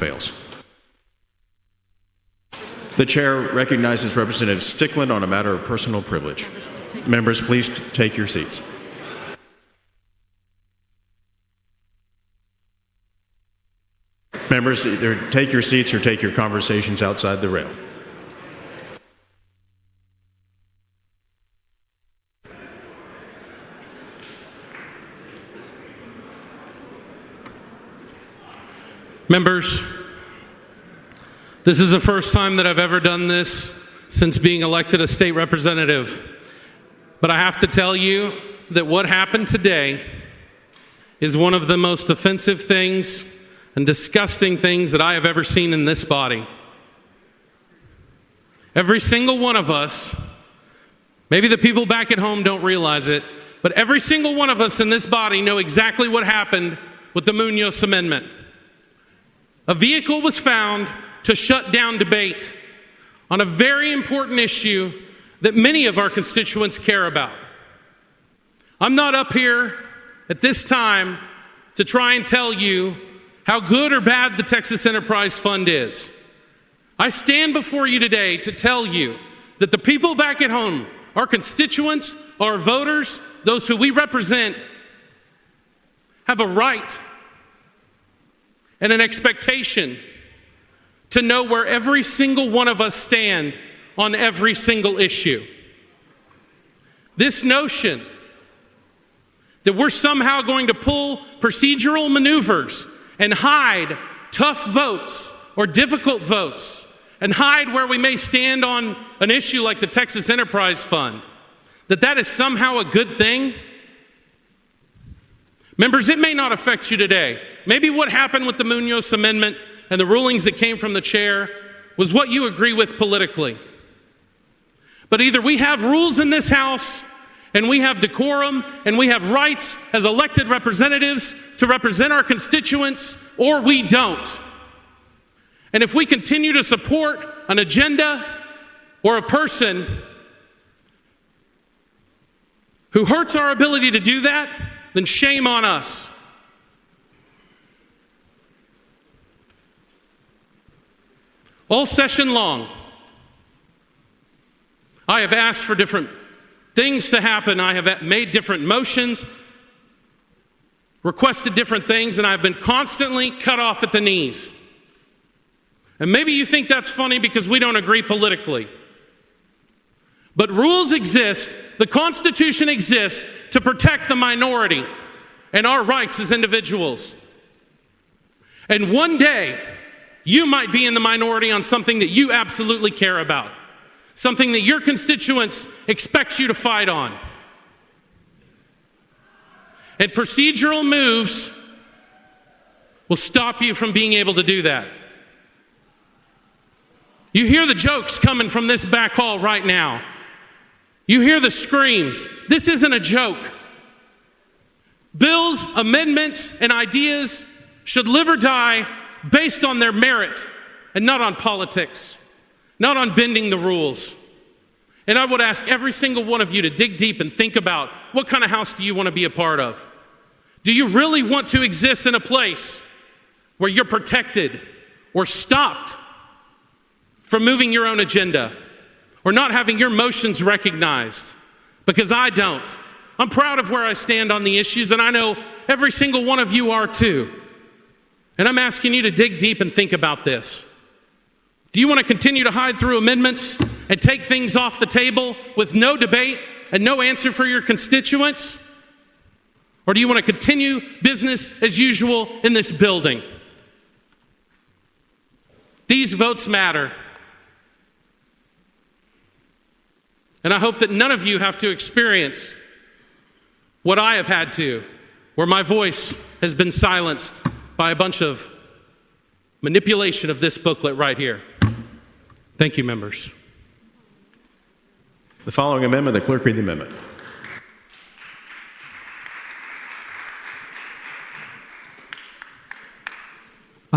Fails. The chair recognizes Representative Stickland on a matter of personal privilege. Members, please take your seats. Members, either take your seats or take your conversations outside the rail. Members, this is the first time that I've ever done this since being elected a state representative. But I have to tell you that what happened today is one of the most offensive things and disgusting things that I have ever seen in this body. Every single one of us, maybe the people back at home don't realize it, but every single one of us in this body know exactly what happened with the Munoz Amendment. A vehicle was found to shut down debate on a very important issue that many of our constituents care about. I'm not up here at this time to try and tell you how good or bad the Texas Enterprise Fund is. I stand before you today to tell you that the people back at home, our constituents, our voters, those who we represent, have a right and an expectation to know where every single one of us stand on every single issue. This notion that we're somehow going to pull procedural maneuvers and hide tough votes or difficult votes and hide where we may stand on an issue like the Texas Enterprise Fund, that is somehow a good thing. Members, it may not affect you today. Maybe what happened with the Munoz Amendment and the rulings that came from the chair was what you agree with politically. But either we have rules in this House and we have decorum and we have rights as elected representatives to represent our constituents, or we don't. And if we continue to support an agenda or a person who hurts our ability to do that, then shame on us. All session long, I have asked for different things to happen. I have made different motions, requested different things, and I've been constantly cut off at the knees. And maybe you think that's funny because we don't agree politically. But rules exist, the Constitution exists to protect the minority and our rights as individuals. And one day, you might be in the minority on something that you absolutely care about, something that your constituents expect you to fight on. And procedural moves will stop you from being able to do that. You hear the jokes coming from this back hall right now. You hear the screams. This isn't a joke. Bills, amendments, and ideas should live or die based on their merit and not on politics, not on bending the rules. And I would ask every single one of you to dig deep and think about, what kind of house do you want to be a part of? Do you really want to exist in a place where you're protected or stopped from moving your own agenda or not having your motions recognized? Because I don't. I'm proud of where I stand on the issues, and I know every single one of you are too. And I'm asking you to dig deep and think about this. Do you want to continue to hide through amendments and take things off the table with no debate and no answer for your constituents? Or do you want to continue business as usual in this building? These votes matter. And I hope that none of you have to experience what I have had to, where my voice has been silenced by a bunch of manipulation of this booklet right here. Thank you, members. The following amendment, the clerk read the amendment.